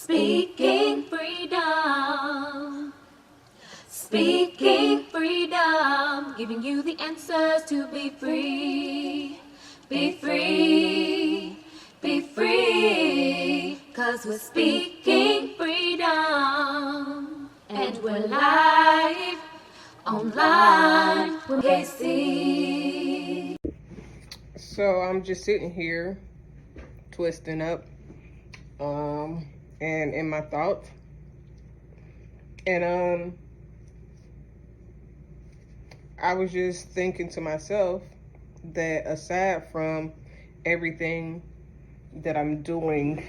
Speaking freedom. Speaking freedom. Giving you the answers to be free. Be free. Be free. 'Cause we're speaking freedom. And we're live online with Kaci. So I'm just sitting here twisting up and in my thoughts, and I was just thinking to myself that aside from everything that I'm doing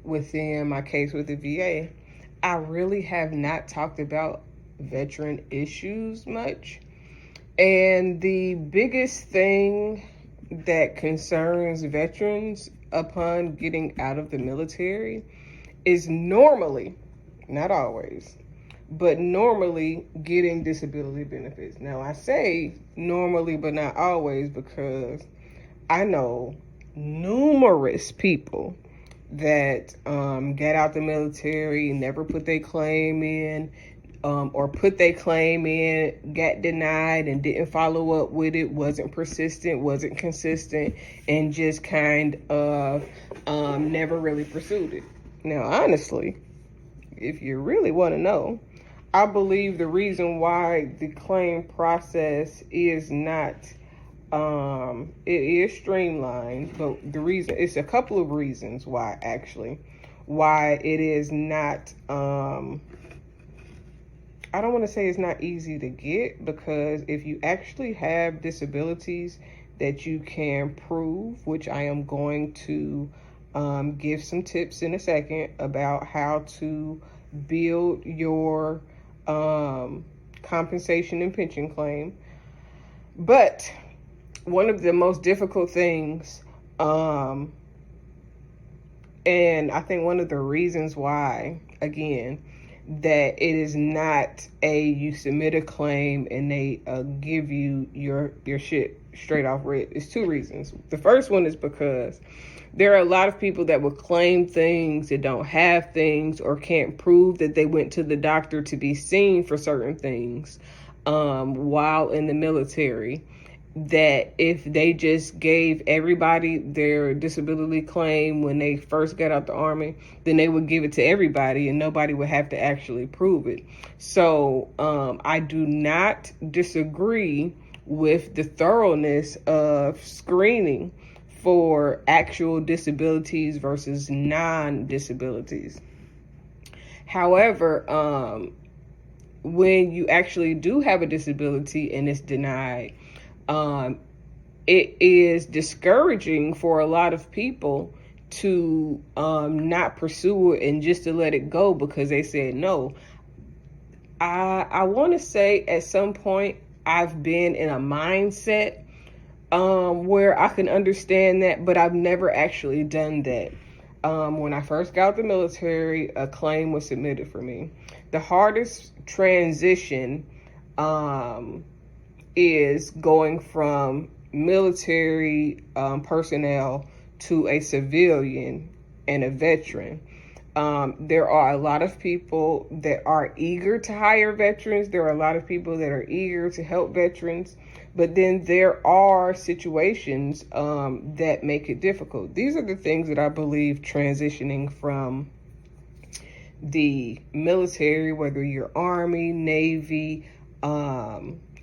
within my case with the VA, I really have not talked about veteran issues much. And the biggest thing that concerns veterans upon getting out of the military is normally, not always, but normally getting disability benefits. Now, I say normally, but not always, because I know numerous people that get out the military, never put their claim in, or put their claim in, got denied and didn't follow up with it, wasn't persistent, wasn't consistent, and just kind of never really pursued it. Now, honestly, if you really want to know, I believe the reason why the claim process is not, it is streamlined, but it's a couple of reasons why, actually, why it is not, I don't want to say it's not easy to get, because if you actually have disabilities that you can prove, which I am going to give some tips in a second about how to build your compensation and pension claim. But one of the most difficult things, and I think one of the reasons why, again, that it is not you submit a claim and they give you your shit straight off rip. It's two reasons. The first one is because there are a lot of people that will claim things that don't have things, or can't prove that they went to the doctor to be seen for certain things while in the military, that if they just gave everybody their disability claim when they first got out the Army, then they would give it to everybody and nobody would have to actually prove it. So I do not disagree with the thoroughness of screening for actual disabilities versus non-disabilities. However, when you actually do have a disability and it's denied, it is discouraging for a lot of people to not pursue it and just to let it go because they said no. I want to say at some point I've been in a mindset where I can understand that, but I've never actually done that. When I first got out the military, a claim was submitted for me. The hardest transition is going from military personnel to a civilian and a veteran. There are a lot of people that are eager to hire veterans. There are a lot of people that are eager to help veterans. But then there are situations that make it difficult. These are the things that I believe transitioning from the military, whether you're Army, Navy,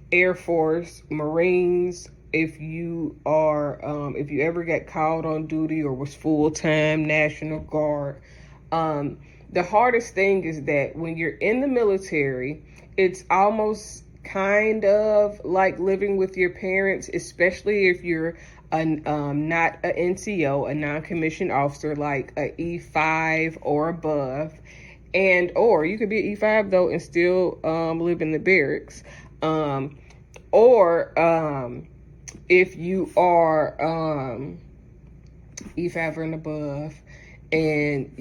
Air Force, Marines, if you ever get called on duty or was full-time National Guard, the hardest thing is that when you're in the military, it's almost kind of like living with your parents, especially if you're not an NCO, a non-commissioned officer, like a E5 or above, or you could be an E5 though and still live in the barracks, or if you are E5 and above, and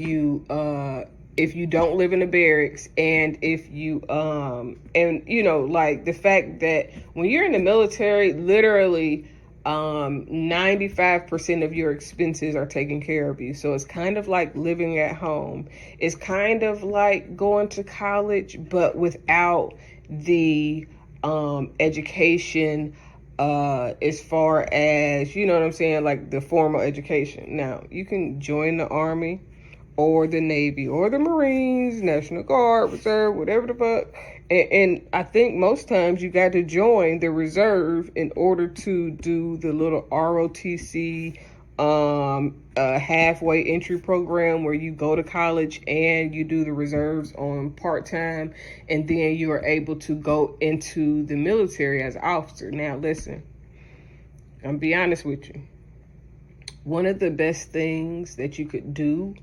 if you don't live in the barracks, and if you like the fact that when you're in the military, literally 95% of your expenses are taken care of you. So it's kind of like living at home. It's kind of like going to college, but without the education as far as, you know what I'm saying, like the formal education. Now, you can join the Army or the Navy or the Marines, National Guard, Reserve, whatever the fuck. And I think most times you got to join the reserve in order to do the little ROTC halfway entry program where you go to college and you do the reserves on part-time, and then you are able to go into the military as an officer. Now, listen, I'm gonna be honest with you. One of the best things that you could do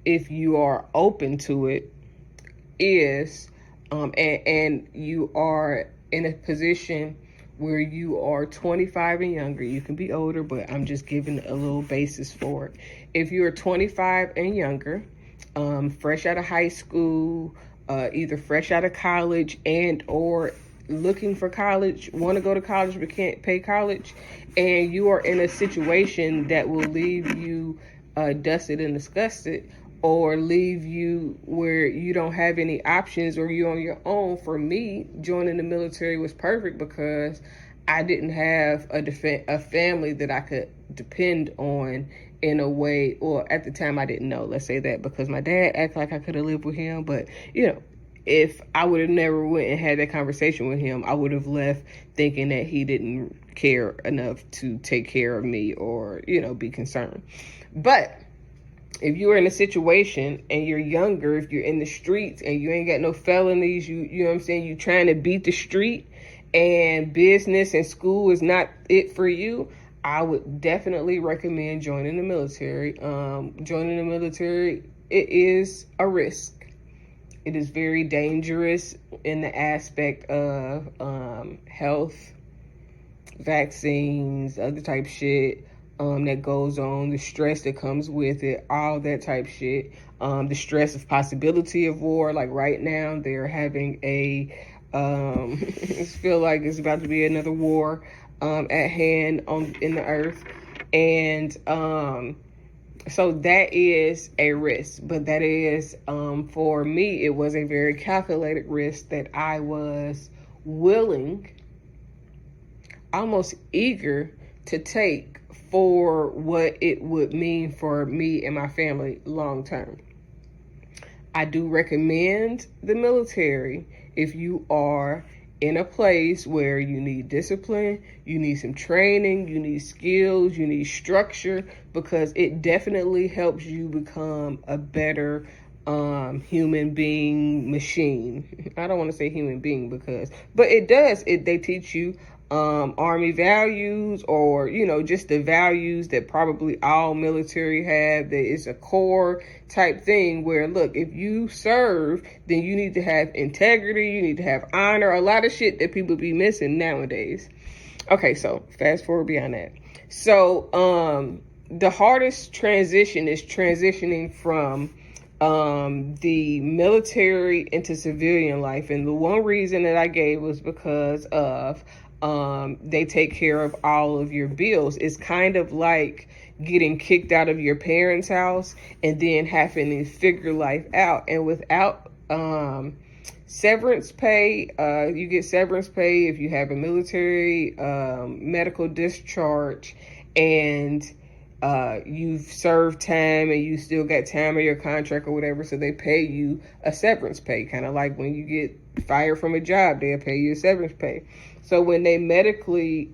if you are open to it is and you are in a position where you are 25 and younger. You can be older, but I'm just giving a little basis for it. If you're 25 and younger, fresh out of high school, either fresh out of college and or looking for college, want to go to college but can't pay college, and you are in a situation that will leave you dusted and disgusted, or leave you where you don't have any options or you're on your own. For me, joining the military was perfect because I didn't have a family that I could depend on in a way, or at the time I didn't know, let's say that, because my dad acted like I could have lived with him. But, you know, if I would have never went and had that conversation with him, I would have left thinking that he didn't care enough to take care of me or, you know, be concerned. But if you're in a situation and you're younger, if you're in the streets and you ain't got no felonies, you know what I'm saying, you trying to beat the street and business and school is not it for you, I would definitely recommend joining the military. Joining the military, it is a risk. It is very dangerous in the aspect of health, vaccines, other type shit that goes on, the stress that comes with it, all that type shit. The stress of possibility of war. Like right now, they're having I feel like it's about to be another war at hand in the earth. And so that is a risk, but that is, for me, it was a very calculated risk that I was willing, almost eager to take for what it would mean for me and my family long term. I do recommend the military if you are in a place where you need discipline, you need some training, you need skills, you need structure, because it definitely helps you become a better human being machine. I don't want to say human being but it does. They teach you Army values, or, you know, just the values that probably all military have, that it's a core type thing where, look, if you serve, then you need to have integrity, you need to have honor, a lot of shit that people be missing nowadays. Okay, so fast forward beyond that. So the hardest transition is transitioning from the military into civilian life. And the one reason that I gave was because of they take care of all of your bills. It's kind of like getting kicked out of your parents' house and then having to figure life out. And without severance pay, you get severance pay if you have a military medical discharge and you've served time and you still got time of your contract or whatever, so they pay you a severance pay. Kind of like when you get fired from a job, they'll pay you a severance pay. So when they medically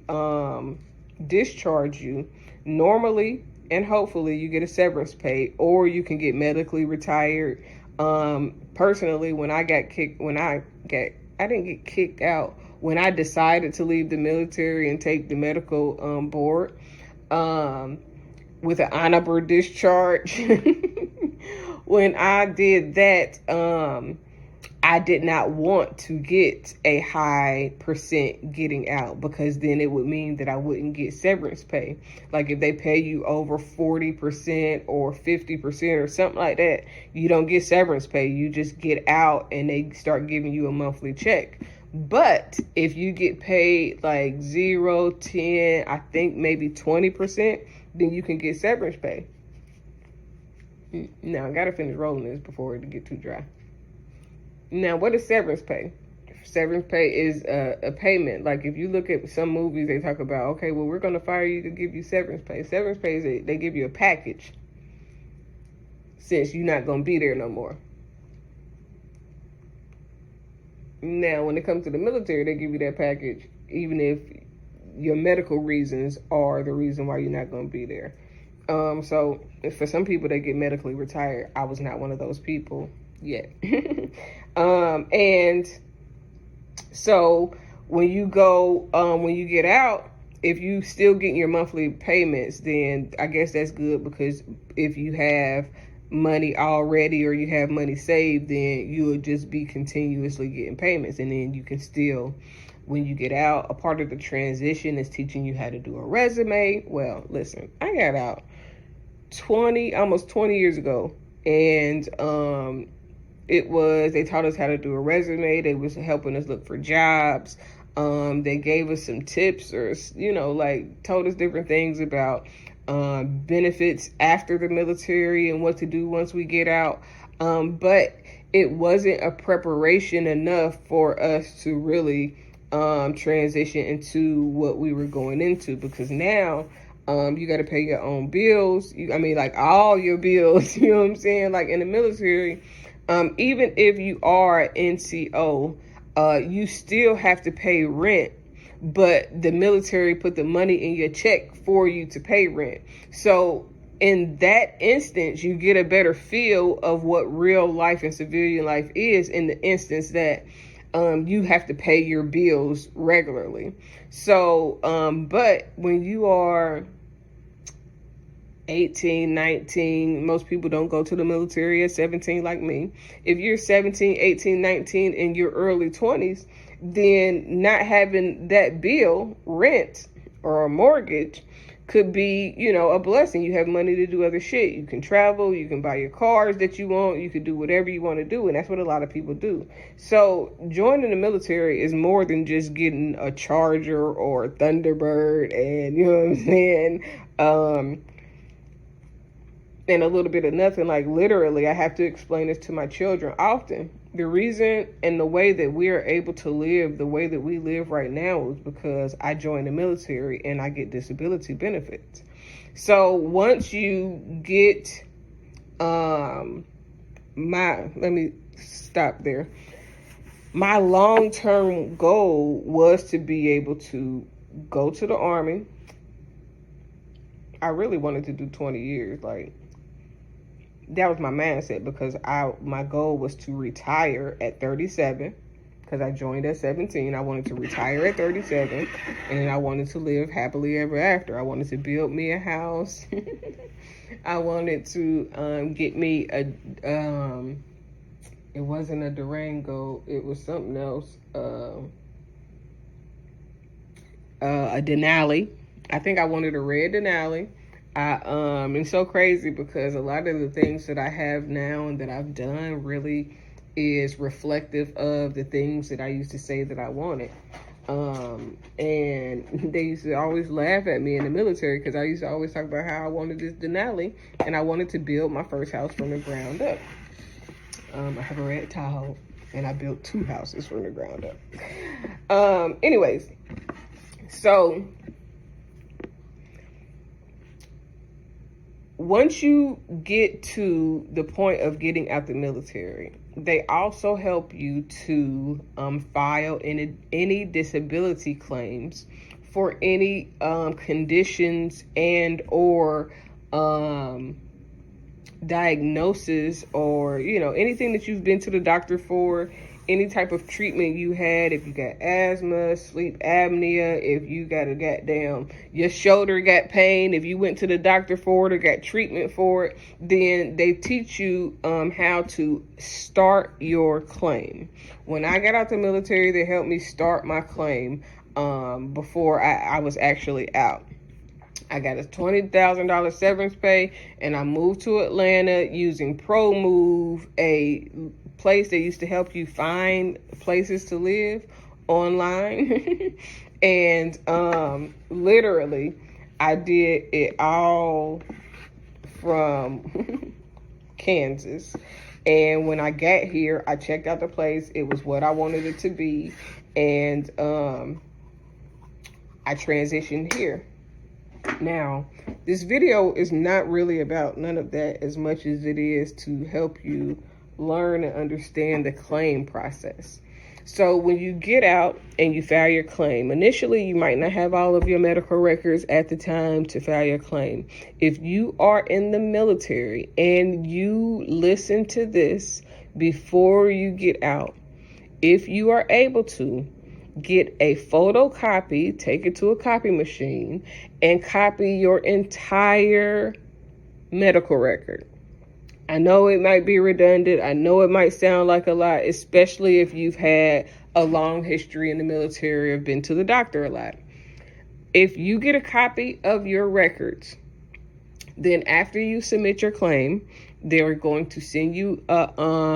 discharge you, normally and hopefully you get a severance pay, or you can get medically retired. Personally, when I didn't get kicked out. When I decided to leave the military and take the medical board with an honorable discharge, when I did that, I did not want to get a high percent getting out, because then it would mean that I wouldn't get severance pay. Like if they pay you over 40% or 50% or something like that, you don't get severance pay. You just get out and they start giving you a monthly check. But if you get paid like 0, 10, I think maybe 20%, then you can get severance pay. Now, I gotta finish rolling this before it get too dry. Now, what is severance pay? Severance pay is a payment. Like if you look at some movies, they talk about, okay, well, we're gonna fire you to give you severance pay. Severance pay is they give you a package since you're not gonna be there no more. Now, when it comes to the military, they give you that package even if your medical reasons are the reason why you're not going to be there. So for some people, they get medically retired. I was not one of those people yet. And so when you go, when you get out, if you still get your monthly payments, then I guess that's good, because if you have money already or you have money saved, then you'll just be continuously getting payments. And then you can still, when you get out, a part of the transition is teaching you how to do a resume. Well, listen, I got out almost 20 years ago, and they taught us how to do a resume. They was helping us look for jobs. They gave us some tips, or like told us different things about benefits after the military and what to do once we get out. But it wasn't a preparation enough for us to really transition into what we were going into, because now you got to pay your own bills. Like all your bills, you know what I'm saying? Like in the military, even if you are an NCO, you still have to pay rent, but the military put the money in your check for you to pay rent. So in that instance, you get a better feel of what real life and civilian life is, in the instance that you have to pay your bills regularly. So, but when you are 18, 19, most people don't go to the military at 17 like me. If you're 17, 18, 19 in your early 20s, then not having that bill, rent or a mortgage, could be, a blessing. You have money to do other shit. You can travel, you can buy your cars that you want, you can do whatever you want to do, and that's what a lot of people do. So joining the military is more than just getting a Charger or a Thunderbird and, you know what I'm saying, and a little bit of nothing. Like literally, I have to explain this to my children often. The reason and the way that we are able to live the way that we live right now is because I joined the military and I get disability benefits. So once you get, let me stop there. My long-term goal was to be able to go to the Army. I really wanted to do 20 years. Like, that was my mindset, because my goal was to retire at 37, because I joined at 17. I wanted to retire at 37, and then I wanted to live happily ever after. I wanted to build me a house. I wanted to get me it wasn't a Durango, it was something else, a Denali. I think I wanted a red Denali. It's so crazy, because a lot of the things that I have now and that I've done really is reflective of the things that I used to say that I wanted. And they used to always laugh at me in the military, because I used to always talk about how I wanted this Denali, and I wanted to build my first house from the ground up. I have a red Tahoe, and I built 2 houses from the ground up. Anyways, so once you get to the point of getting out the military, they also help you to file any disability claims for any conditions and or diagnosis, or anything that you've been to the doctor for, any type of treatment you had. If you got asthma, sleep apnea, if you got your shoulder got pain, if you went to the doctor for it or got treatment for it, then they teach you how to start your claim. When I got out the military, they helped me start my claim before I was actually out. I got a $20,000 severance pay, and I moved to Atlanta using ProMove, a place that used to help you find places to live, online. And literally, I did it all from Kansas. And when I got here, I checked out the place. It was what I wanted it to be. And I transitioned here. Now, this video is not really about none of that as much as it is to help you learn and understand the claim process. So when you get out and you file your claim, initially you might not have all of your medical records at the time to file your claim. If you are in the military and you listen to this before you get out, if you are able to, get a photocopy, take it to a copy machine, and copy your entire medical record. I know it might be redundant. I know it might sound like a lot, especially if you've had a long history in the military or been to the doctor a lot. If you get a copy of your records, then after you submit your claim, they're going to send you a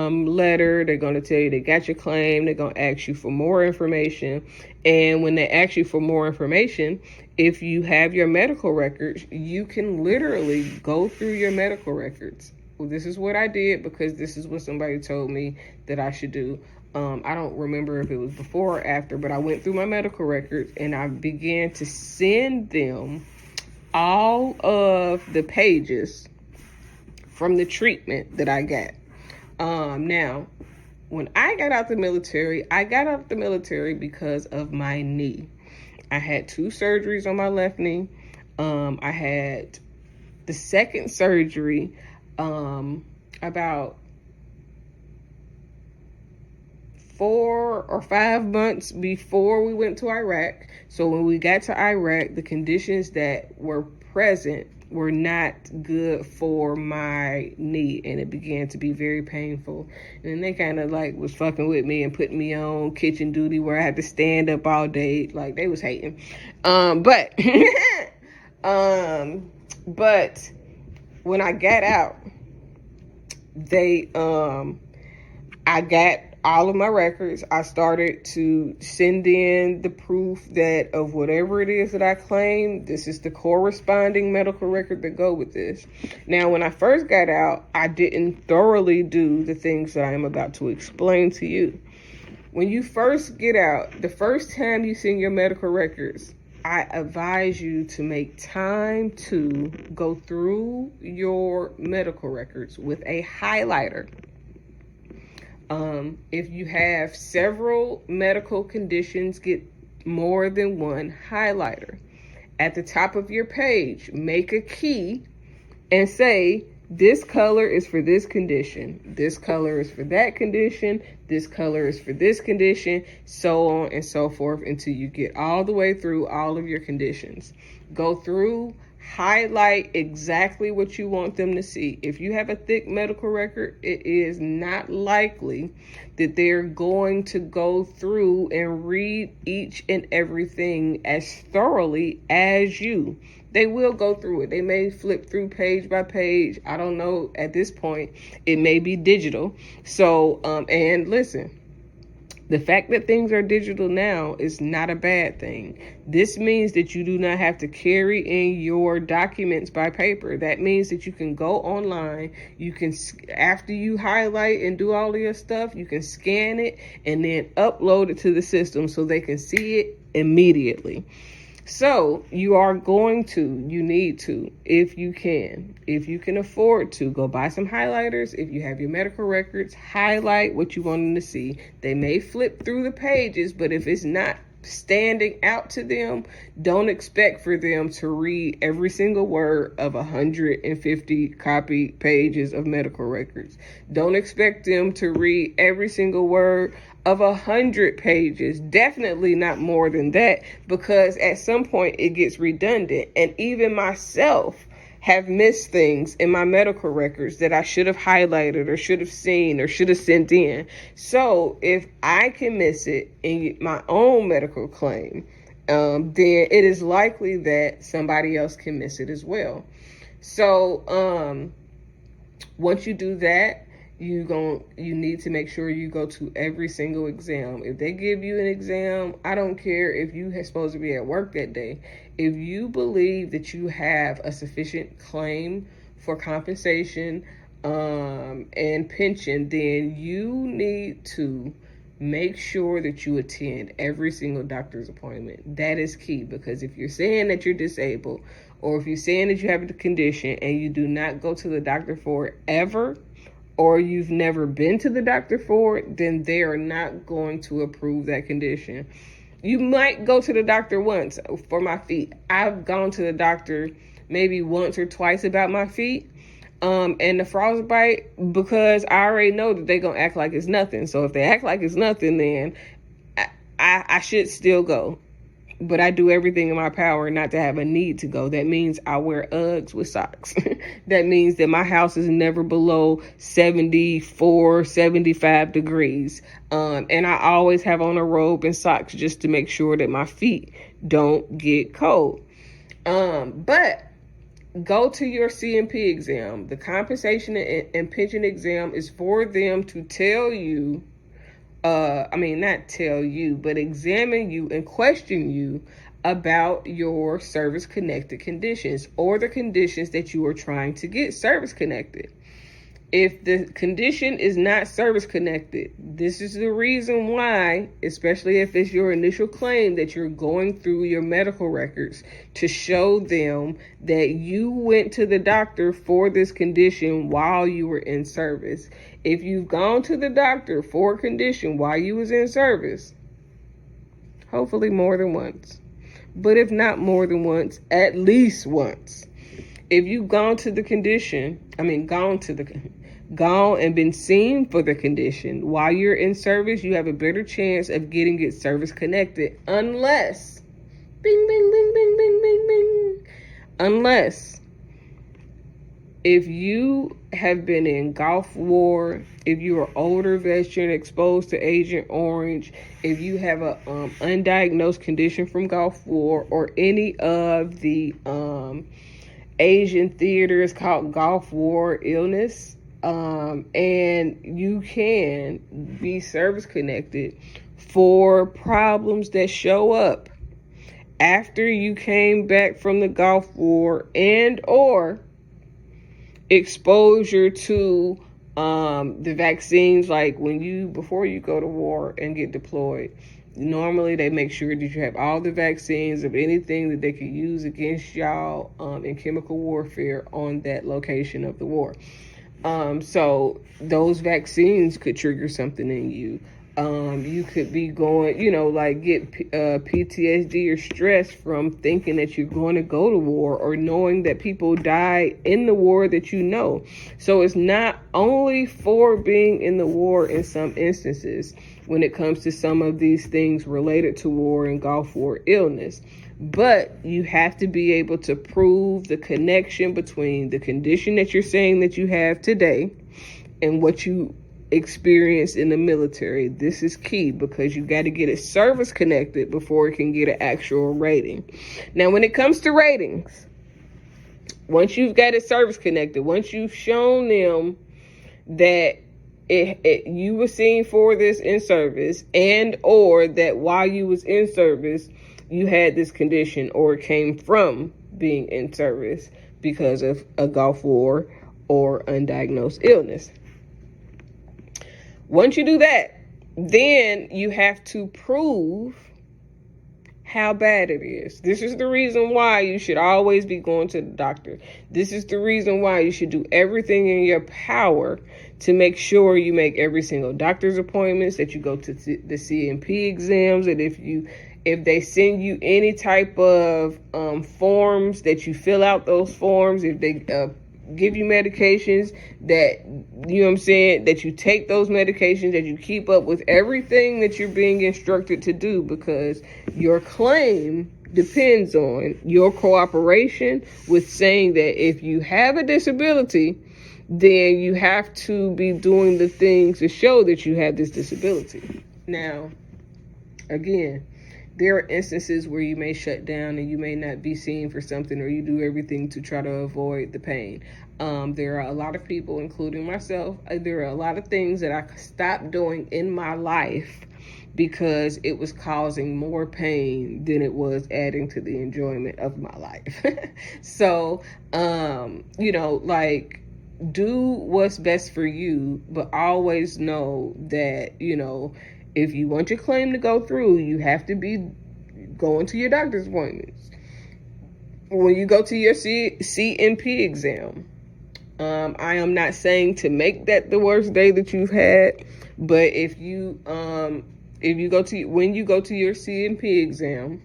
letter. They're going to tell you they got your claim. They're going to ask you for more information. And when they ask you for more information, if you have your medical records, you can literally go through your medical records. Well, this is what I did because this is what somebody told me that I should do. I don't remember if it was before or after, but I went through my medical records and I began to send them all of the pages from the treatment that I got. Now, when I got out the military, because of my knee. I had 2 surgeries on my left knee. I had the second surgery about 4 or 5 months before we went to Iraq. So when we got to Iraq, the conditions that were present were not good for my knee, and it began to be very painful. And they kind of like was fucking with me and putting me on kitchen duty where I had to stand up all day. Like, they was hating. But when I got out, I got all of my records. I started to send in the proof that of whatever it is that I claim, this is the corresponding medical record that go with this. Now, when I first got out, I didn't thoroughly do the things that I am about to explain to you. When you first get out, the first time you send your medical records, I advise you to make time to go through your medical records with a highlighter. If you have several medical conditions, get more than one highlighter. At the top of your page, make a key and say, this color is for this condition, this color is for that condition, this color is for this condition, so on and so forth until you get all the way through all of your conditions. Go through, highlight exactly what you want them to see. If you have a thick medical record, it is not likely that they're going to go through and read each and everything as thoroughly as you. They will go through it. They may flip through page by page. I don't know. At this point, it may be digital. So, and listen, the fact that things are digital now is not a bad thing. This means that you do not have to carry in your documents by paper. That means that you can go online. You can, after you highlight and do all of your stuff, you can scan it and then upload it to the system so they can see it immediately. So you need to, if you can afford to, go buy some highlighters. If you have your medical records, highlight what you want them to see. They may flip through the pages, but if it's not standing out to them, don't expect for them to read every single word of 150 copy pages of medical records. Don't expect them to read every single word of 100 pages. Definitely not more than that, because at some point it gets redundant. And even myself have missed things in my medical records that I should have highlighted or should have seen or should have sent in. So if I can miss it in my own medical claim, then it is likely that somebody else can miss it as well. So once you do that, you need to make sure you go to every single exam. If they give you an exam, I don't care if you are supposed to be at work that day. If you believe that you have a sufficient claim for compensation and pension, then you need to make sure that you attend every single doctor's appointment. That is key, because if you're saying that you're disabled, or if you're saying that you have a condition and you do not go to the doctor for it ever, or you've never been to the doctor for it, then they are not going to approve that condition. You might go to the doctor once. For my feet, I've gone to the doctor maybe once or twice about my feet and the frostbite, because I already know that they're going to act like it's nothing. So if they act like it's nothing, then I should still go. But I do everything in my power not to have a need to go. That means I wear Uggs with socks. That means that my house is never below 74, 75 degrees. And I always have on a robe and socks just to make sure that my feet don't get cold. But go to your C&P exam. The compensation and pension exam is for them to tell you, not tell you, but examine you and question you about your service-connected conditions, or the conditions that you are trying to get service-connected. If the condition is not service-connected, this is the reason why, especially if it's your initial claim, that you're going through your medical records to show them that you went to the doctor for this condition while you were in service. If you've gone to the doctor for a condition while you was in service, hopefully more than once, but if not more than once, at least once. If you've gone and been seen for the condition while you're in service, you have a better chance of getting it service connected, unless, bing, bing, bing, bing, bing, bing, bing, unless if you have been in Gulf War, if you are older veteran exposed to Agent Orange, if you have a undiagnosed condition from Gulf War, or any of the Asian theaters called Gulf War illness, and you can be service connected for problems that show up after you came back from the Gulf War, and or exposure to the vaccines. Like before you go to war and get deployed, normally they make sure that you have all the vaccines of anything that they could use against y'all in chemical warfare on that location of the war. So those vaccines could trigger something in you. You could be going, get PTSD or stress from thinking that you're going to go to war, or knowing that people die in the war that you know. So it's not only for being in the war in some instances when it comes to some of these things related to war and Gulf War illness, but you have to be able to prove the connection between the condition that you're saying that you have today and what you experienced in the military. This is key, because you got to get it service connected before it can get an actual rating. Now, when it comes to ratings, once you've got it service connected, once you've shown them that you were seen for this in service, and or that while you was in service you had this condition, or it came from being in service because of a Gulf War or undiagnosed illness. Once you do that, then you have to prove how bad it is. This is the reason why you should always be going to the doctor. This is the reason why you should do everything in your power to make sure you make every single doctor's appointments, that you go to the C&P exams, and if they send you any type of forms, that you fill out those forms. If they give you medications, that you take those medications, that you keep up with everything that you're being instructed to do, because your claim depends on your cooperation with saying that if you have a disability, then you have to be doing the things to show that you have this disability. Now, again, there are instances where you may shut down and you may not be seen for something, or you do everything to try to avoid the pain. There are a lot of people, including myself, there are a lot of things that I stopped doing in my life because it was causing more pain than it was adding to the enjoyment of my life. So, like, do what's best for you, but always know that, if you want your claim to go through, you have to be going to your doctor's appointments. When you go to your CMP exam, I am not saying to make that the worst day that you've had, but when you go to your CMP exam,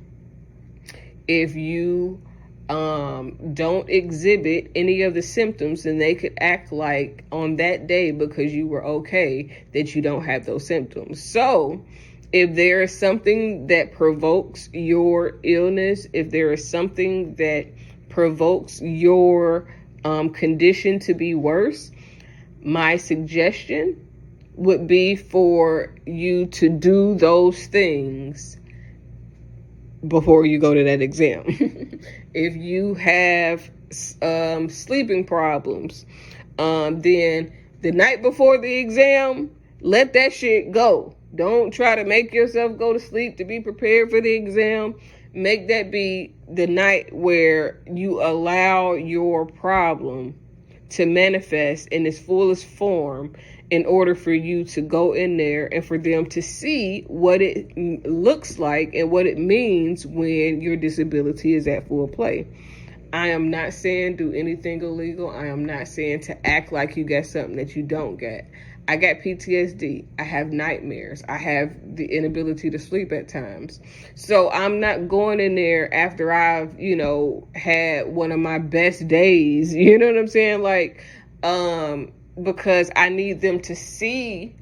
if you don't exhibit any of the symptoms, then they could act like on that day, because you were okay, that you don't have those symptoms. So if there is something that provokes your illness, if there is something that provokes your condition to be worse, my suggestion would be for you to do those things before you go to that exam. If you have sleeping problems, then the night before the exam, let that shit go. Don't try to make yourself go to sleep to be prepared for the exam. Make that be the night where you allow your problem to manifest in its fullest form, in order for you to go in there and for them to see what it looks like and what it means when your disability is at full play. I am not saying do anything illegal. I am not saying to act like you got something that you don't get. I got PTSD. I have nightmares. I have the inability to sleep at times. So I'm not going in there after I've, had one of my best days. You know what I'm saying? Like, because I need them to see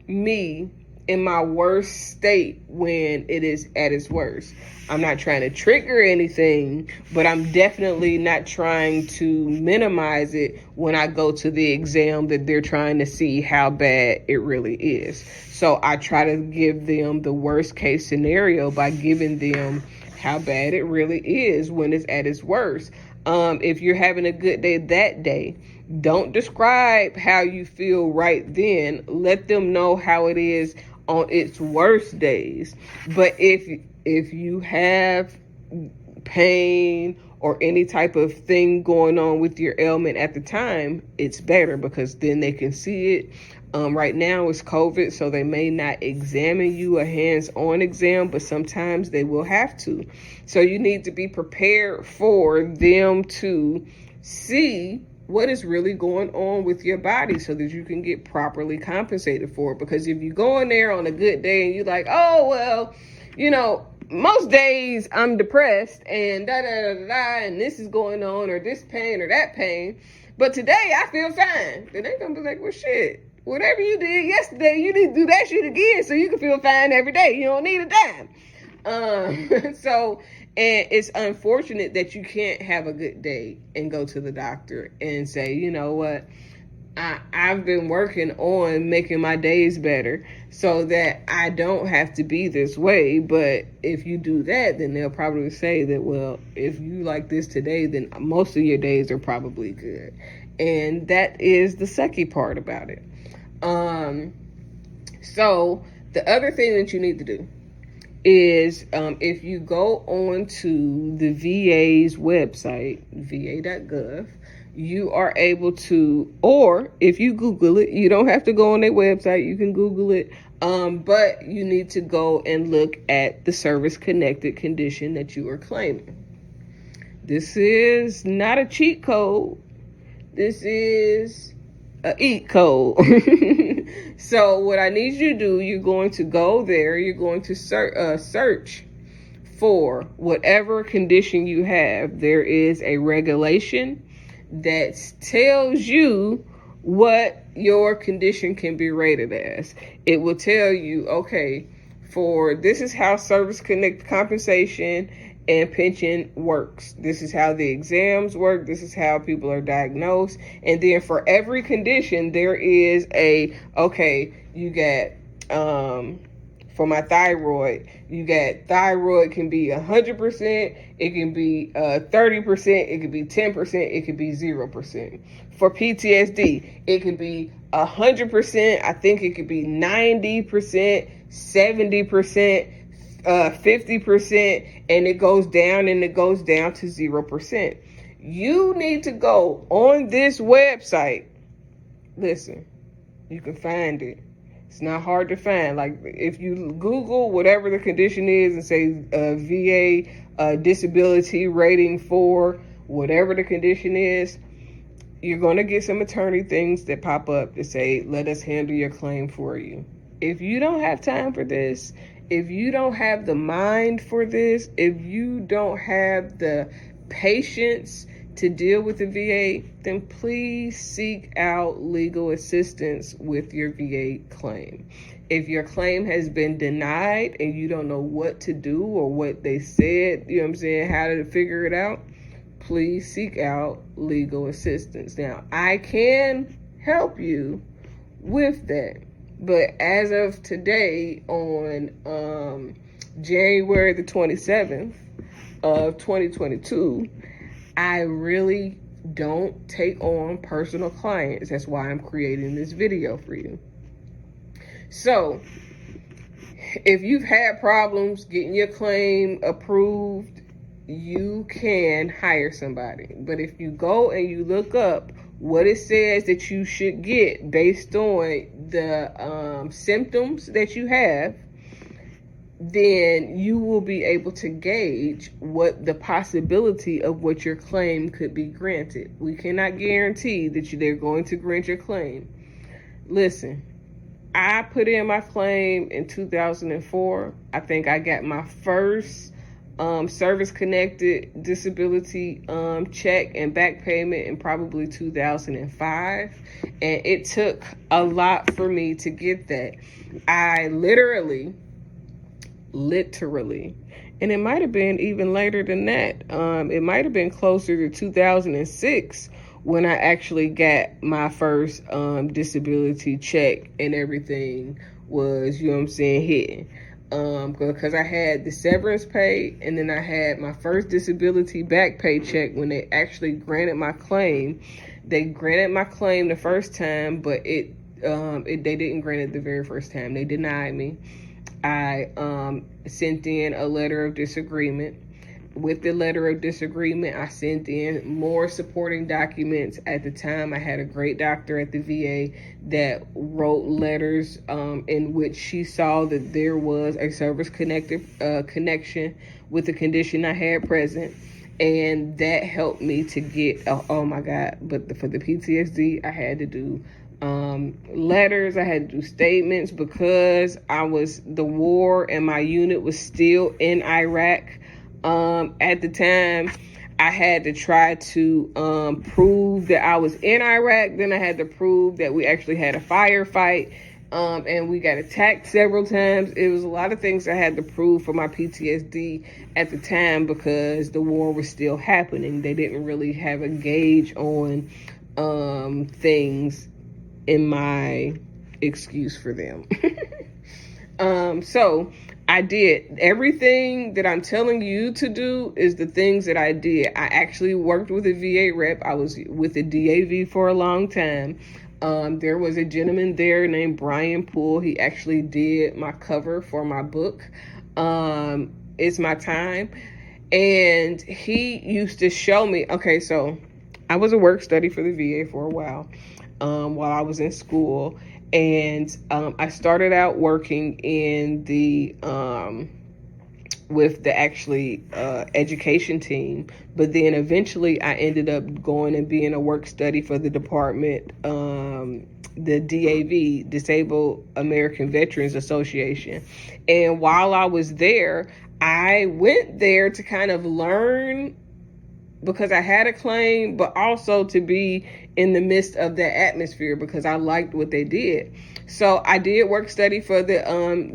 me in my worst state when it is at its worst. I'm not trying to trigger anything, but I'm definitely not trying to minimize it when I go to the exam that they're trying to see how bad it really is. So I try to give them the worst case scenario by giving them how bad it really is when it's at its worst. If you're having a good day that day, don't describe how you feel right then. Let them know how it is on its worst days. But if you have pain or any type of thing going on with your ailment at the time, it's better because then they can see it. Right now it's COVID, so they may not examine you a hands-on exam, but sometimes they will have to. So you need to be prepared for them to see what is really going on with your body so that you can get properly compensated for it. Because if you go in there on a good day and you're like, oh, well, most days I'm depressed and and this is going on, or this pain or that pain, but today I feel fine, then they're going to be like, well, shit, whatever you did yesterday, you need to do that shit again so you can feel fine every day. You don't need a dime. And it's unfortunate that you can't have a good day and go to the doctor and say, you know what, I've been working on making my days better so that I don't have to be this way. But if you do that, then they'll probably say that, well, if you like this today, then most of your days are probably good. And that is the sucky part about it. So the other thing that you need to do is if you go on to the VA's website, va.gov, you are able to, or if you Google it, you don't have to go on their website, you can Google it, but you need to go and look at the service-connected condition that you are claiming. This is not a cheat code. This is a eat code. So what I need you to do, you're going to go there, you're going to search for whatever condition you have. There is a regulation that tells you what your condition can be rated as. It will tell you, okay, this is how service connected compensation and pension works. This is how the exams work. This is how people are diagnosed. And then for every condition, there is you got for my thyroid. You got thyroid can be 100%, it can be 30%, it could be 10%, it could be 0%. For PTSD, it could be 100%, I think it could be 90%, 70%, 50%, and it goes down to 0%. You need to go on this website. Listen, you can find it. It's not hard to find. Like, if you Google whatever the condition is and say VA disability rating for whatever the condition is, you're going to get some attorney things that pop up to say, let us handle your claim for you. If you don't have time for this, if you don't have the mind for this, if you don't have the patience to deal with the VA, then please seek out legal assistance with your VA claim. If your claim has been denied and you don't know what to do or what they said, you know what I'm saying, how to figure it out, please seek out legal assistance. Now, I can help you with that, but as of today, on January the 27th of 2022, I really don't take on personal clients. That's why I'm creating this video for you. So, if you've had problems getting your claim approved, you can hire somebody. But if you go and you look up what it says that you should get based on the symptoms that you have, then you will be able to gauge what the possibility of what your claim could be granted. We cannot guarantee that they're going to grant your claim. Listen, I put in my claim in 2004. I think I got my first service-connected disability check and back payment in probably 2005. And it took a lot for me to get that. I literally, and it might have been even later than that. It might have been closer to 2006 when I actually got my first disability check and everything was, you know what I'm saying, hitting. Because I had the severance pay, and then I had my first disability back pay check when they actually granted my claim. They granted my claim the first time, but they didn't grant it the very first time. They denied me. I sent in a letter of disagreement. With the letter of disagreement, I sent in more supporting documents. At the time, I had a great doctor at the VA that wrote letters in which she saw that there was a service-connected connection with the condition I had present. And that helped me to get, oh my God, but for the PTSD, I had to do letters, I had to do statements because the war and my unit was still in Iraq. At the time, I had to try to prove that I was in Iraq. Then I had to prove that we actually had a firefight, and we got attacked several times. It was a lot of things I had to prove for my PTSD at the time because the war was still happening. They didn't really have a gauge on things in my excuse for them. So I did everything that I'm telling you to do is the things that I did. I actually worked with a VA rep. I was with the DAV for a long time. There was a gentleman there named Brian Poole. He actually did my cover for my book, It's My Time. And he used to show me, okay, so I was a work study for the VA for a while I was in school. And I started out working in the with the education team, but then eventually I ended up going and being a work study for the department, the DAV, Disabled American Veterans Association. And while I was there, I went there to kind of learn because I had a claim, but also to be in the midst of that atmosphere because I liked what they did. So I did work study for the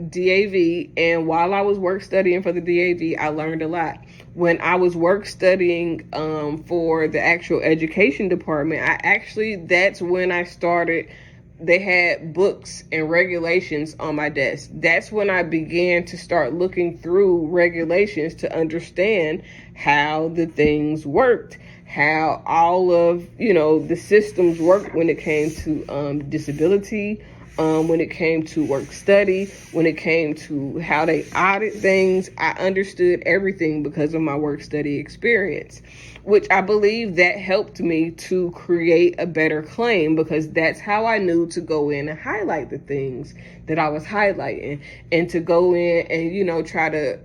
DAV, and while I was work studying for the DAV, I learned a lot. When I was work studying for the actual education department, that's when I started they had books and regulations on my desk. That's when I began to start looking through regulations to understand how the things worked, how all of, the systems worked when it came to disability, when it came to work study, when it came to how they audit things. I understood everything because of my work study experience, which I believe that helped me to create a better claim, because that's how I knew to go in and highlight the things that I was highlighting, and to go in and, try to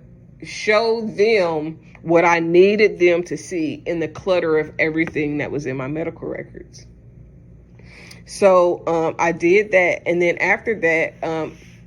show them what I needed them to see in the clutter of everything that was in my medical records. So I did that. And then after that,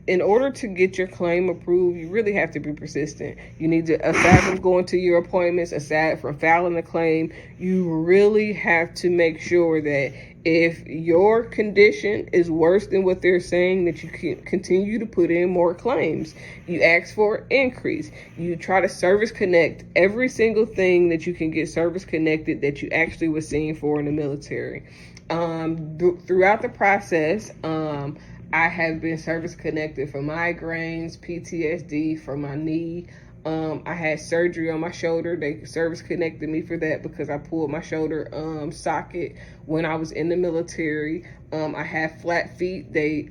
in order to get your claim approved, you really have to be persistent. You need to, aside from going to your appointments, aside from filing a claim, you really have to make sure that if your condition is worse than what they're saying, that you can continue to put in more claims. You ask for an increase. You try to service connect every single thing that you can get service connected that you actually were seeing for in the military. Throughout the process, I have been service connected for migraines, PTSD, for my knee. I had surgery on my shoulder. They service connected me for that because I pulled my shoulder socket when I was in the military. I had flat feet. They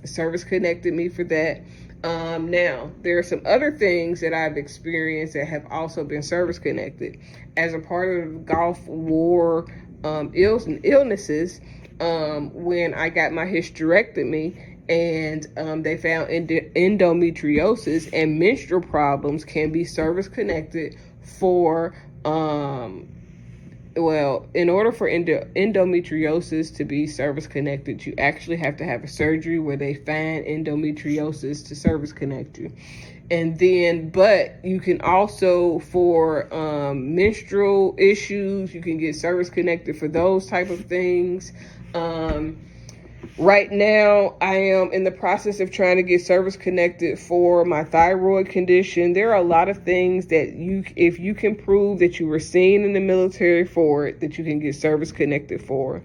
service connected me for that. Now, there are some other things that I've experienced that have also been service connected. As a part of the Gulf War illnesses, when I got my hysterectomy, and they found endometriosis and menstrual problems can be service connected for in order for endometriosis to be service connected, you actually have to have a surgery where they find endometriosis to service connect you. And then, but you can also, for menstrual issues, you can get service connected for those type of things. Right now, I am in the process of trying to get service connected for my thyroid condition. There are a lot of things that if you can prove that you were seen in the military for it, that you can get service connected for.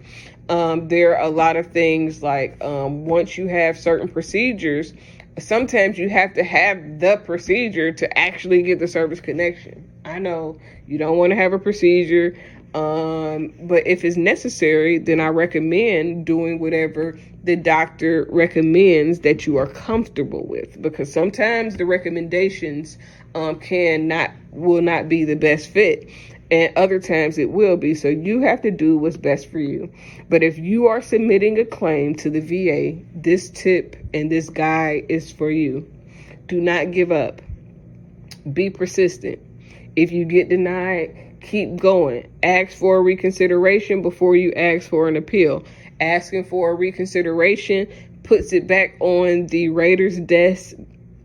There are a lot of things like once you have certain procedures, sometimes you have to have the procedure to actually get the service connection. I know you don't want to have a procedure, but if it's necessary, then I recommend doing whatever the doctor recommends that you are comfortable with, because sometimes the recommendations will not be the best fit, and other times it will be. So you have to do what's best for you. But if you are submitting a claim to the VA, this tip and this guide is for you. Do not give up. Be persistent. If you get denied, keep going. Ask for a reconsideration before you ask for an appeal. Asking for a reconsideration puts it back on the rater's desk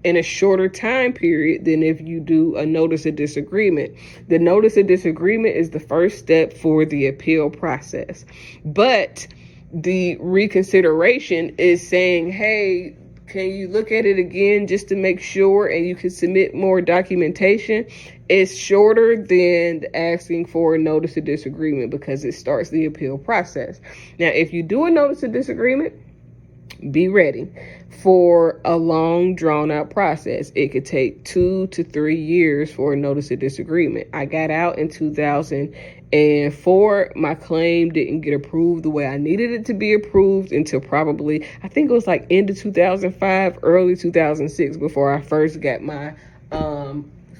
in a shorter time period than if you do a notice of disagreement. The notice of disagreement is the first step for the appeal process. But the reconsideration is saying, hey, can you look at it again just to make sure, and you can submit more documentation. It's shorter than asking for a notice of disagreement because it starts the appeal process. Now, if you do a notice of disagreement, be ready for a long, drawn-out process. It could take 2 to 3 years for a notice of disagreement. I got out in 2004. My claim didn't get approved the way I needed it to be approved until probably, I think it was like end of 2005, early 2006, before I first got my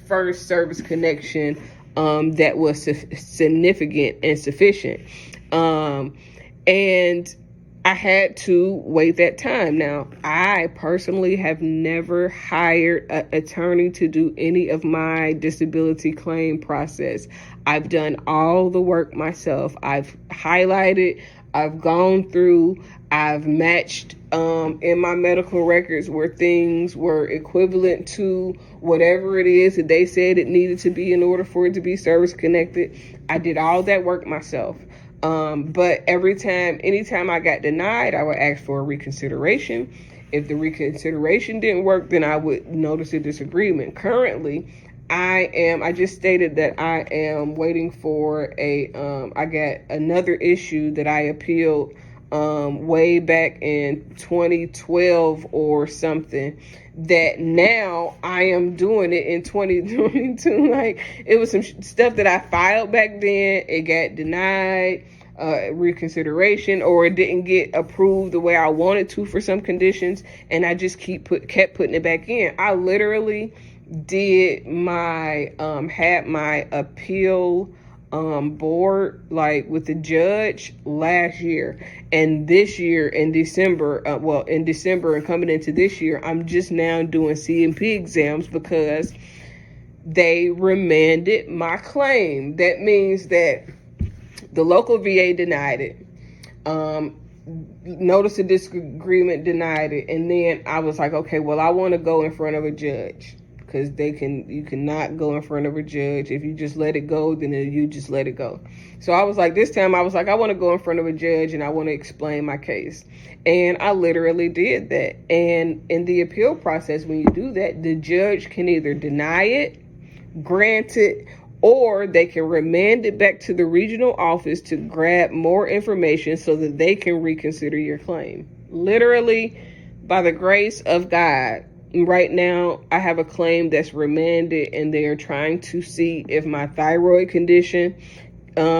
first service connection that was significant and sufficient. And I had to wait that time. Now, I personally have never hired an attorney to do any of my disability claim process. I've done all the work myself. I've highlighted, I've gone through, I've matched in my medical records where things were equivalent to whatever it is that they said it needed to be in order for it to be service connected. I did all that work myself. But anytime I got denied, I would ask for a reconsideration. If the reconsideration didn't work, then I would notice a disagreement. Currently, I just stated that I am waiting for I got another issue that I appealed way back in 2012 or something, that now I am doing it in 2022. Like, it was some stuff that I filed back then. It got denied reconsideration, or it didn't get approved the way I wanted to for some conditions, and I just kept putting it back in. I literally did my had my appeal board, like, with the judge last year, and this year in December, and coming into this year, I'm just now doing CMP exams because they remanded my claim. That means that the local VA denied it. Notice of disagreement denied it. And then I was like, okay, well, I want to go in front of a judge, because you cannot go in front of a judge. If you just let it go, then you just let it go. So I was like, this time I was like, I want to go in front of a judge and I want to explain my case. And I literally did that. And in the appeal process, when you do that, the judge can either deny it, grant it, or they can remand it back to the regional office to grab more information so that they can reconsider your claim. Literally, by the grace of God, right now I have a claim that's remanded, and they are trying to see if my thyroid condition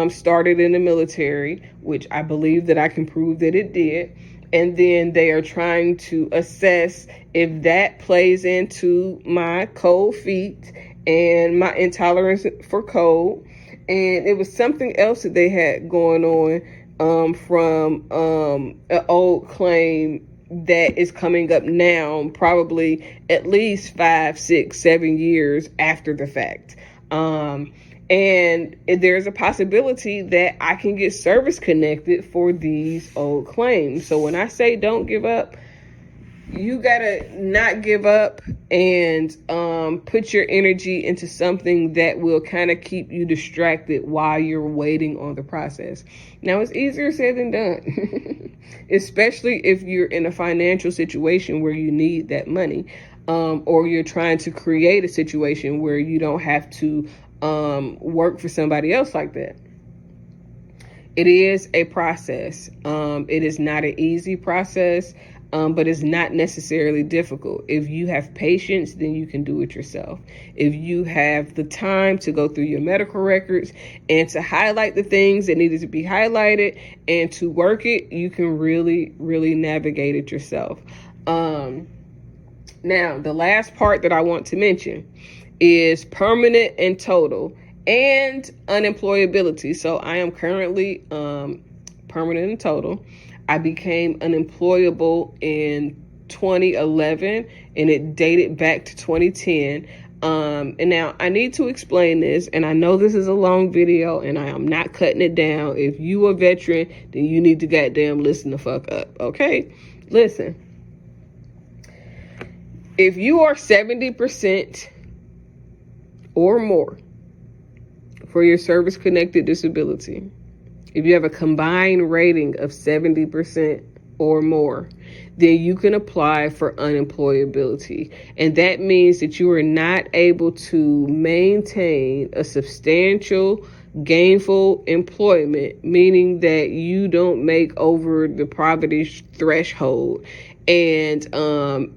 started in the military, which I believe that I can prove that it did. And then they are trying to assess if that plays into my cold feet and my intolerance for cold. And it was something else that they had going on from an old claim that is coming up now, probably at least 5, 6, 7 years after the fact. And there's a possibility that I can get service connected for these old claims. So when I say don't give up, you gotta not give up and put your energy into something that will kind of keep you distracted while you're waiting on the process. Now, it's easier said than done, especially if you're in a financial situation where you need that money, or you're trying to create a situation where you don't have to work for somebody else like that. It is a process. It is not an easy process. But it's not necessarily difficult. If you have patience, then you can do it yourself. If you have the time to go through your medical records and to highlight the things that needed to be highlighted and to work it, you can really, really navigate it yourself. Now, the last part that I want to mention is permanent and total and unemployability. So I am currently permanent and total. I became unemployable in 2011, and it dated back to 2010. And now I need to explain this, and I know this is a long video, and I am not cutting it down. If you a veteran, then you need to goddamn listen the fuck up, okay? Listen. If you are 70% or more for your service-connected disability, if you have a combined rating of 70% or more, then you can apply for unemployability. And that means that you are not able to maintain a substantial gainful employment, meaning that you don't make over the poverty threshold. And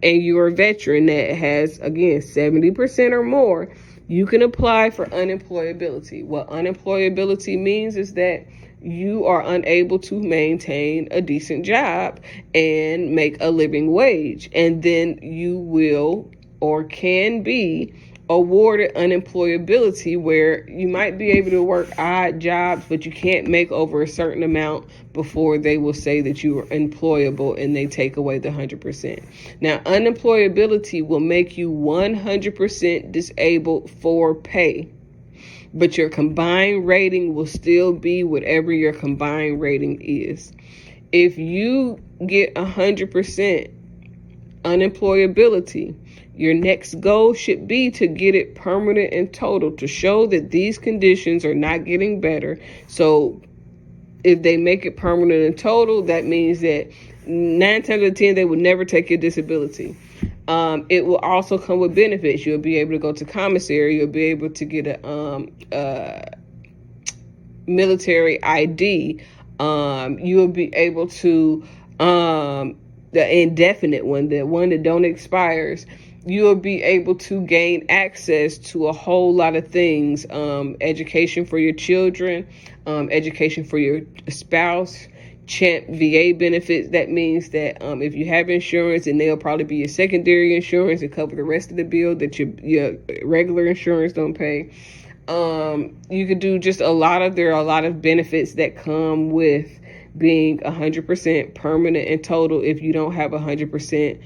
you're a veteran that has, again, 70% or more, you can apply for unemployability. What unemployability means is that you are unable to maintain a decent job and make a living wage. And then you will or can be awarded unemployability, where you might be able to work odd jobs, but you can't make over a certain amount before they will say that you are employable and they take away the 100%. Now, unemployability will make you 100% disabled for pay, but your combined rating will still be whatever your combined rating is. If you get 100% unemployability, your next goal should be to get it permanent and total, to show that these conditions are not getting better. So if they make it permanent and total, that means that 9 times out of 10, they will never take your disability. It will also come with benefits. You'll be able to go to commissary. You'll be able to get a military ID. You'll be able to, the indefinite one, the one that don't expires, you'll be able to gain access to a whole lot of things. Education for your children, education for your spouse, Champ VA benefits. That means that if you have insurance, and they'll probably be your secondary insurance and cover the rest of the bill that your regular insurance don't pay. You could do just there are a lot of benefits that come with being 100% permanent and total if you don't have 100%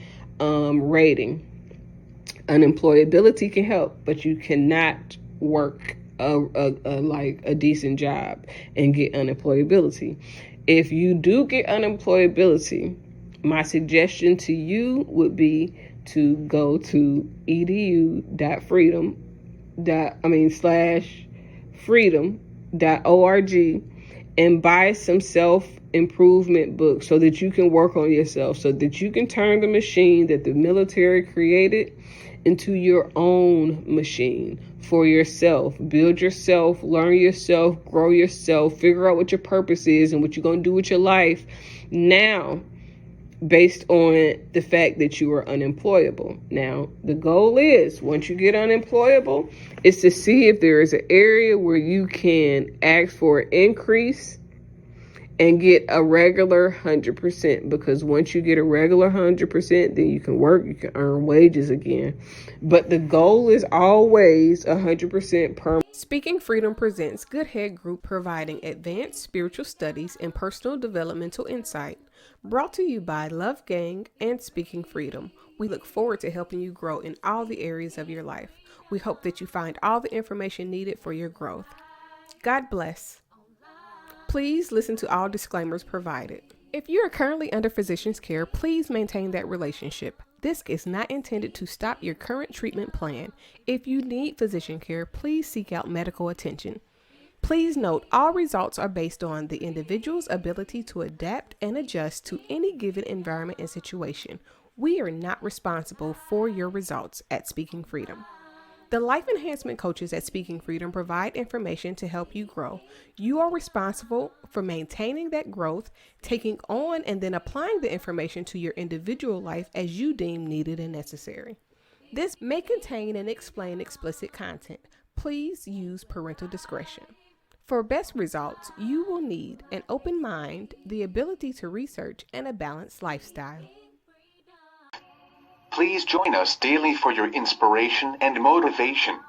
rating. Unemployability can help, but you cannot work a decent job and get unemployability. If you do get unemployability, my suggestion to you would be to go to edu.freedom.org and buy some self-improvement books so that you can work on yourself, so that you can turn the machine that the military created into your own machine for yourself. Build yourself, learn yourself, grow yourself, figure out what your purpose is and what you're going to do with your life now, based on the fact that you are unemployable. Now, the goal is, once you get unemployable, is to see if there is an area where you can ask for an increase and get a regular 100%, because once you get a regular 100%, then you can work, you can earn wages again. But the goal is always 100% permanent. Speaking Freedom presents Good Head Group, providing advanced spiritual studies and personal developmental insight. Brought to you by Love Gang and Speaking Freedom. We look forward to helping you grow in all the areas of your life. We hope that you find all the information needed for your growth. God bless. Please listen to all disclaimers provided. If you are currently under physician's care, please maintain that relationship. This is not intended to stop your current treatment plan. If you need physician care, please seek out medical attention. Please note, all results are based on the individual's ability to adapt and adjust to any given environment and situation. We are not responsible for your results at Speaking Freedom. The life enhancement coaches at Speaking Freedom provide information to help you grow. You are responsible for maintaining that growth, taking on and then applying the information to your individual life as you deem needed and necessary. This may contain and explain explicit content. Please use parental discretion. For best results, you will need an open mind, the ability to research, and a balanced lifestyle. Please join us daily for your inspiration and motivation.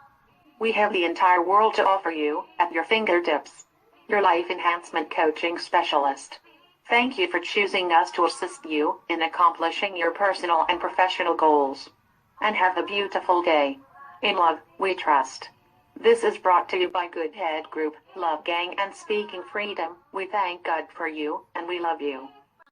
We have the entire world to offer you at your fingertips. Your life enhancement coaching specialist. Thank you for choosing us to assist you in accomplishing your personal and professional goals. And have a beautiful day. In love, we trust. This is brought to you by Good Head Group, Love Gang, and Speaking Freedom. We thank God for you, and we love you.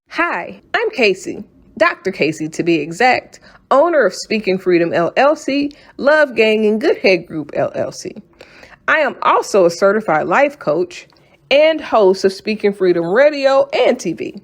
Hi, I'm Kaci. Dr. Kaci to be exact, owner of Speaking Freedom LLC, Love Gang, and Good Head Group LLC. I am also a certified life coach and host of Speaking Freedom Radio and TV.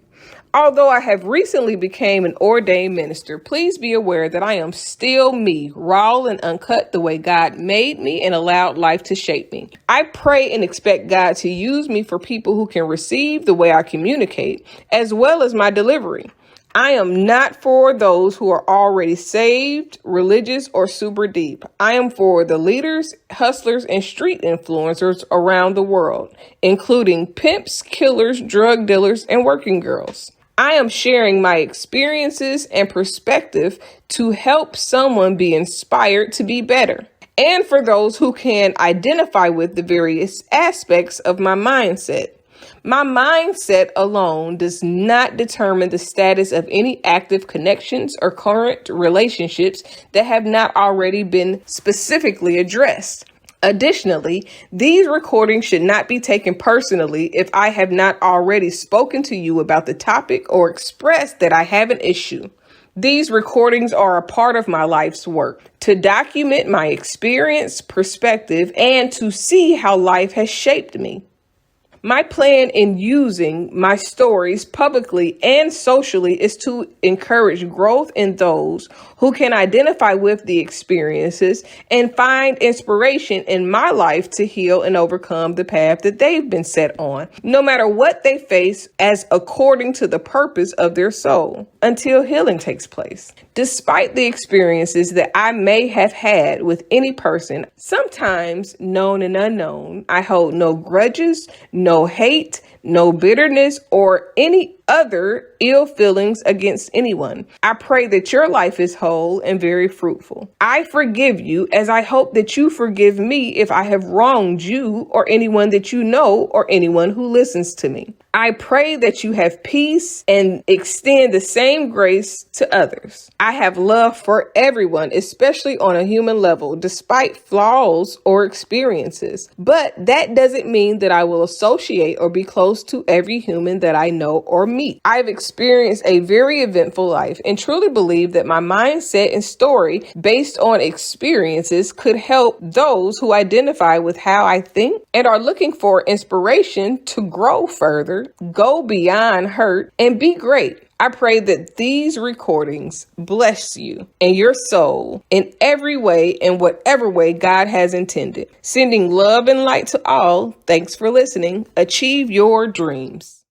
Although I have recently became an ordained minister, please be aware that I am still me, raw and uncut the way God made me and allowed life to shape me. I pray and expect God to use me for people who can receive the way I communicate, as well as my delivery. I am not for those who are already saved, religious, or super deep. I am for the leaders, hustlers, and street influencers around the world, including pimps, killers, drug dealers, and working girls. I am sharing my experiences and perspective to help someone be inspired to be better, and for those who can identify with the various aspects of my mindset. My mindset alone does not determine the status of any active connections or current relationships that have not already been specifically addressed. Additionally, these recordings should not be taken personally if I have not already spoken to you about the topic or expressed that I have an issue. These recordings are a part of my life's work to document my experience, perspective, and to see how life has shaped me. My plan in using my stories publicly and socially is to encourage growth in those who can identify with the experiences and find inspiration in my life to heal and overcome the path that they've been set on, no matter what they face, as according to the purpose of their soul, until healing takes place. Despite the experiences that I may have had with any person, sometimes known and unknown, I hold no grudges, no hate, no bitterness, or any other ill feelings against anyone. I pray that your life is whole and very fruitful. I forgive you as I hope that you forgive me if I have wronged you or anyone that you know or anyone who listens to me. I pray that you have peace and extend the same grace to others. I have love for everyone, especially on a human level, despite flaws or experiences. But that doesn't mean that I will associate or be close to every human that I know or meet. I've experienced a very eventful life and truly believe that my mindset and story based on experiences could help those who identify with how I think and are looking for inspiration to grow further, go beyond hurt, and be great. I pray that these recordings bless you and your soul in every way, in whatever way God has intended. Sending love and light to all. Thanks for listening. Achieve your dreams.